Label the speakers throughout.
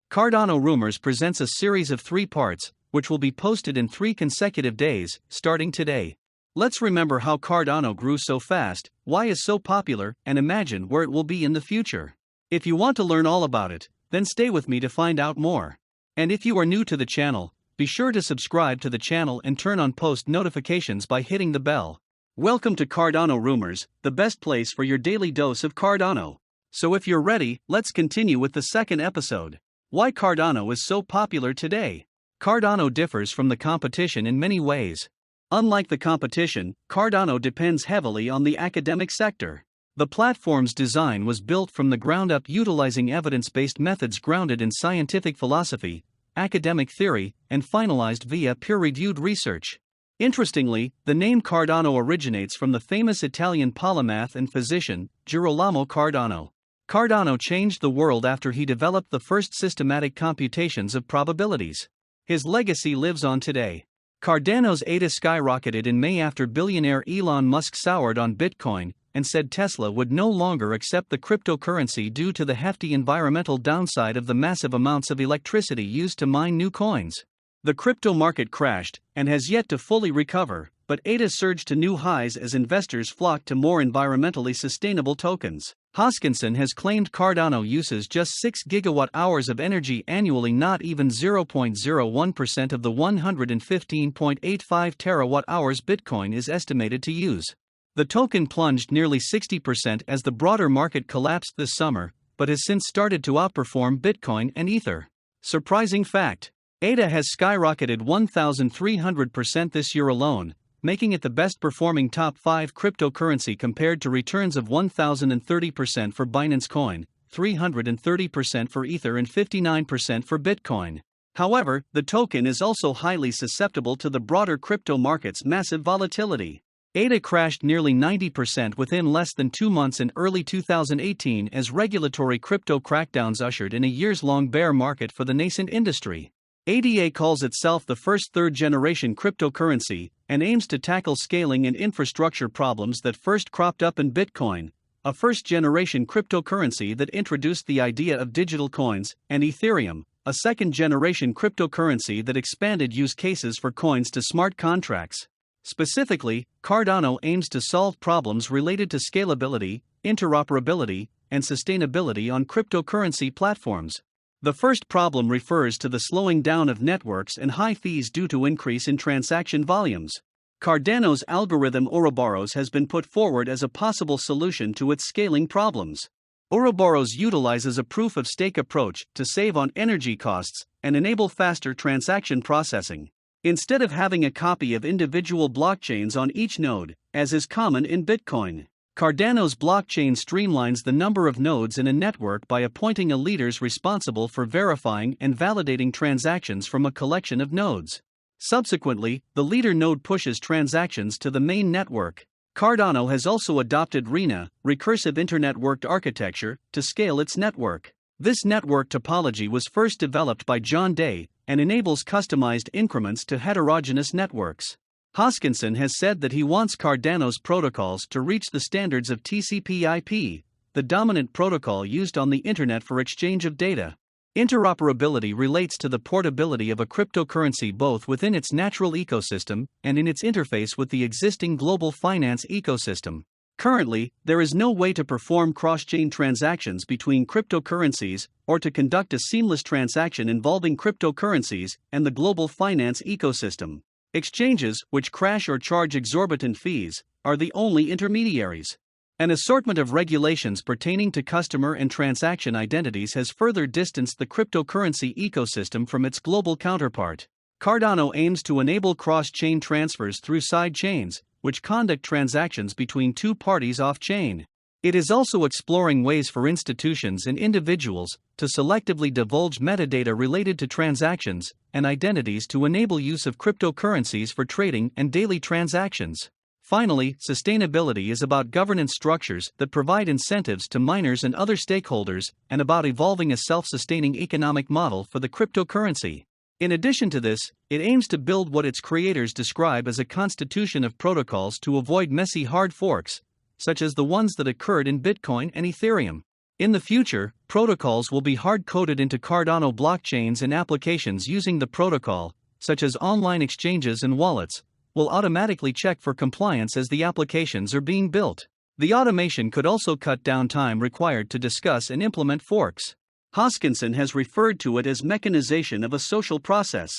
Speaker 1: Cardano Rumors presents a series of 3 parts, which will be posted in 3 consecutive days, starting today. Let's remember how Cardano grew so fast, why it is so popular, and imagine where it will be in the future. If you want to learn all about it, then stay with me to find out more. And if you are new to the channel, be sure to subscribe to the channel and turn on post notifications by hitting the bell. Welcome to Cardano Rumors, the best place for your daily dose of Cardano. So if you're ready, let's continue with the second episode. Why Cardano is so popular today. Cardano differs from the competition in many ways. Unlike the competition, Cardano depends heavily on the academic sector. The platform's design was built from the ground up utilizing evidence-based methods grounded in scientific philosophy, academic theory, and finalized via peer-reviewed research. Interestingly, the name Cardano originates from the famous Italian polymath and physician, Girolamo Cardano. Cardano changed the world after he developed the first systematic computations of probabilities. His legacy lives on today. Cardano's ADA skyrocketed in May after billionaire Elon Musk soured on Bitcoin and said Tesla would no longer accept the cryptocurrency due to the hefty environmental downside of the massive amounts of electricity used to mine new coins. The crypto market crashed and has yet to fully recover, but ADA surged to new highs as investors flocked to more environmentally sustainable tokens. Hoskinson has claimed Cardano uses just 6 gigawatt-hours of energy annually, not even 0.01% of the 115.85 terawatt-hours Bitcoin is estimated to use. The token plunged nearly 60% as the broader market collapsed this summer, but has since started to outperform Bitcoin and Ether. Surprising fact: ADA has skyrocketed 1,300% this year alone, making it the best-performing top 5 cryptocurrency compared to returns of 1,030% for Binance Coin, 330% for Ether and 59% for Bitcoin. However, the token is also highly susceptible to the broader crypto market's massive volatility. ADA crashed nearly 90% within less than 2 months in early 2018 as regulatory crypto crackdowns ushered in a years-long bear market for the nascent industry. ADA calls itself the first third-generation cryptocurrency and aims to tackle scaling and infrastructure problems that first cropped up in Bitcoin, a first-generation cryptocurrency that introduced the idea of digital coins, and Ethereum, a second-generation cryptocurrency that expanded use cases for coins to smart contracts. Specifically, Cardano aims to solve problems related to scalability, interoperability, and sustainability on cryptocurrency platforms. The first problem refers to the slowing down of networks and high fees due to increase in transaction volumes. Cardano's algorithm Ouroboros has been put forward as a possible solution to its scaling problems. Ouroboros utilizes a proof-of-stake approach to save on energy costs and enable faster transaction processing. Instead of having a copy of individual blockchains on each node, as is common in Bitcoin, Cardano's blockchain streamlines the number of nodes in a network by appointing a leader responsible for verifying and validating transactions from a collection of nodes. Subsequently, the leader node pushes transactions to the main network. Cardano has also adopted RINA, recursive internet-worked architecture, to scale its network. This network topology was first developed by John Day and enables customized increments to heterogeneous networks. Hoskinson has said that he wants Cardano's protocols to reach the standards of TCP/IP, the dominant protocol used on the Internet for exchange of data. Interoperability relates to the portability of a cryptocurrency both within its natural ecosystem and in its interface with the existing global finance ecosystem. Currently, there is no way to perform cross-chain transactions between cryptocurrencies or to conduct a seamless transaction involving cryptocurrencies and the global finance ecosystem. Exchanges, which crash or charge exorbitant fees, are the only intermediaries. An assortment of regulations pertaining to customer and transaction identities has further distanced the cryptocurrency ecosystem from its global counterpart. Cardano aims to enable cross-chain transfers through side chains, which conduct transactions between 2 parties off-chain. It is also exploring ways for institutions and individuals to selectively divulge metadata related to transactions and identities to enable use of cryptocurrencies for trading and daily transactions. Finally, sustainability is about governance structures that provide incentives to miners and other stakeholders, and about evolving a self-sustaining economic model for the cryptocurrency. In addition to this, it aims to build what its creators describe as a constitution of protocols to avoid messy hard forks, such as the ones that occurred in Bitcoin and Ethereum. In the future, protocols will be hard-coded into Cardano blockchains, and applications using the protocol, such as online exchanges and wallets, will automatically check for compliance as the applications are being built. The automation could also cut down time required to discuss and implement forks. Hoskinson has referred to it as mechanization of a social process.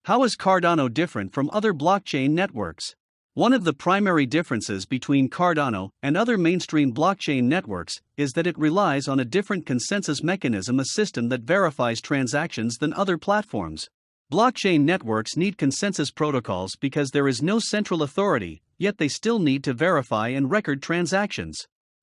Speaker 1: How is Cardano different from other blockchain networks? One of the primary differences between Cardano and other mainstream blockchain networks is that it relies on a different consensus mechanism, a system that verifies transactions, than other platforms. Blockchain networks need consensus protocols because there is no central authority, yet they still need to verify and record transactions.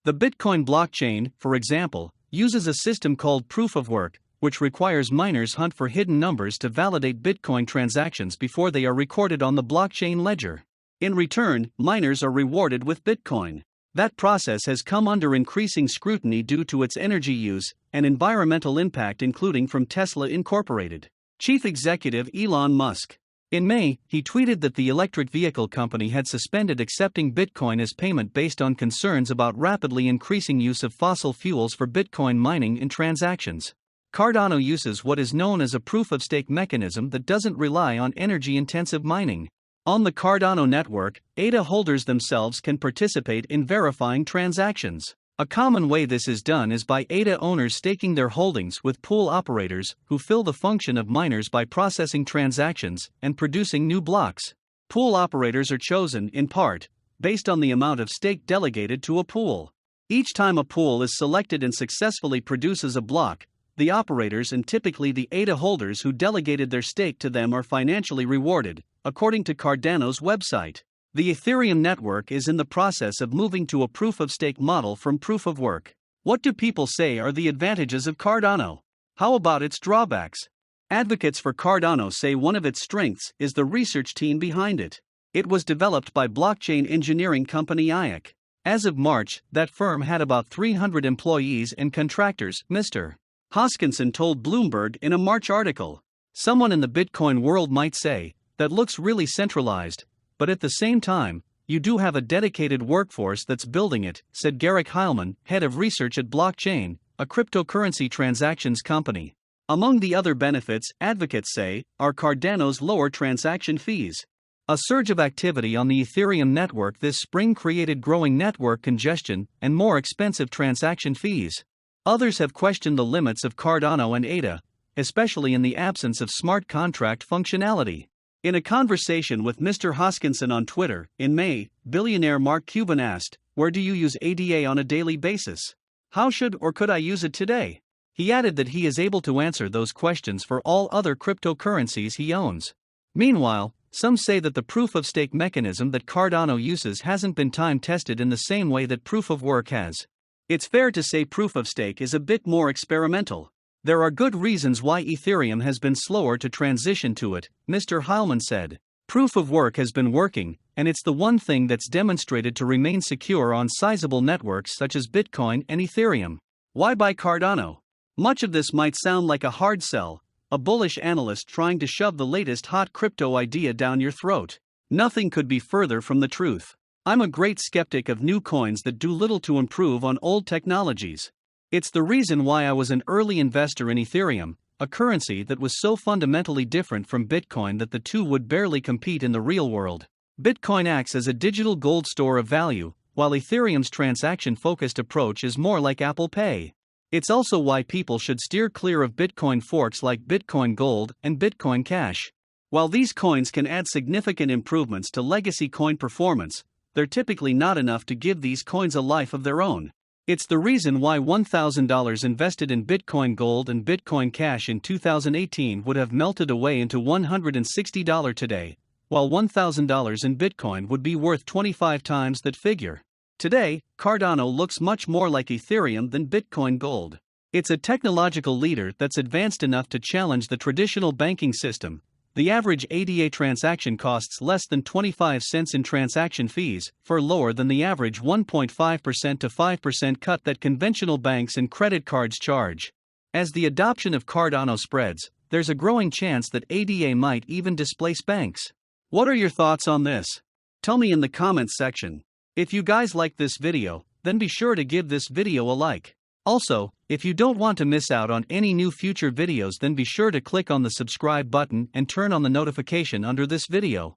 Speaker 1: The Bitcoin blockchain, for example, uses a system called proof of work, which requires miners hunt for hidden numbers to validate Bitcoin transactions before they are recorded on the blockchain ledger. In return, miners are rewarded with Bitcoin. That process has come under increasing scrutiny due to its energy use and environmental impact, including from Tesla Incorporated chief executive Elon Musk. In May, he tweeted that the electric vehicle company had suspended accepting Bitcoin as payment based on concerns about rapidly increasing use of fossil fuels for Bitcoin mining and transactions. Cardano uses what is known as a proof-of-stake mechanism that doesn't rely on energy-intensive mining. On the Cardano network, ADA holders themselves can participate in verifying transactions. A common way this is done is by ADA owners staking their holdings with pool operators who fill the function of miners by processing transactions and producing new blocks. Pool operators are chosen, in part, based on the amount of stake delegated to a pool. Each time a pool is selected and successfully produces a block, the operators and typically the ADA holders who delegated their stake to them are financially rewarded, according to Cardano's website. The Ethereum network is in the process of moving to a proof-of-stake model from proof-of-work. What do people say are the advantages of Cardano? How about its drawbacks? Advocates for Cardano say one of its strengths is the research team behind it. It was developed by blockchain engineering company ADA. As of March, that firm had about 300 employees and contractors, Mr. Hoskinson told Bloomberg in a March article. Someone in the Bitcoin world might say, that looks really centralized, but at the same time, you do have a dedicated workforce that's building it, said Garrick Heilman, head of research at Blockchain, a cryptocurrency transactions company. Among the other benefits, advocates say, are Cardano's lower transaction fees. A surge of activity on the Ethereum network this spring created growing network congestion and more expensive transaction fees. Others have questioned the limits of Cardano and ADA, especially in the absence of smart contract functionality. In a conversation with Mr. Hoskinson on Twitter, in May, billionaire Mark Cuban asked, "Where do you use ADA on a daily basis? How should or could I use it today?" He added that he is able to answer those questions for all other cryptocurrencies he owns. Meanwhile, some say that the proof-of-stake mechanism that Cardano uses hasn't been time-tested in the same way that proof-of-work has. It's fair to say proof-of-stake is a bit more experimental. There are good reasons why Ethereum has been slower to transition to it, Mr. Heilman said. Proof of work has been working, and it's the one thing that's demonstrated to remain secure on sizable networks such as Bitcoin and Ethereum. Why buy Cardano? Much of this might sound like a hard sell, a bullish analyst trying to shove the latest hot crypto idea down your throat. Nothing could be further from the truth. I'm a great skeptic of new coins that do little to improve on old technologies. It's the reason why I was an early investor in Ethereum, a currency that was so fundamentally different from Bitcoin that the two would barely compete in the real world. Bitcoin acts as a digital gold store of value, while Ethereum's transaction-focused approach is more like Apple Pay. It's also why people should steer clear of Bitcoin forks like Bitcoin Gold and Bitcoin Cash. While these coins can add significant improvements to legacy coin performance, they're typically not enough to give these coins a life of their own. It's the reason why $1,000 invested in Bitcoin Gold and Bitcoin Cash in 2018 would have melted away into $160 today, while $1,000 in Bitcoin would be worth 25 times that figure. Today, Cardano looks much more like Ethereum than Bitcoin Gold. It's a technological leader that's advanced enough to challenge the traditional banking system. The average ADA transaction costs less than 25 cents in transaction fees, far lower than the average 1.5% to 5% cut that conventional banks and credit cards charge. As the adoption of Cardano spreads, there's a growing chance that ADA might even displace banks. What are your thoughts on this? Tell me in the comments section. If you guys like this video, then be sure to give this video a like. Also, if you don't want to miss out on any new future videos, then be sure to click on the subscribe button and turn on the notification under this video.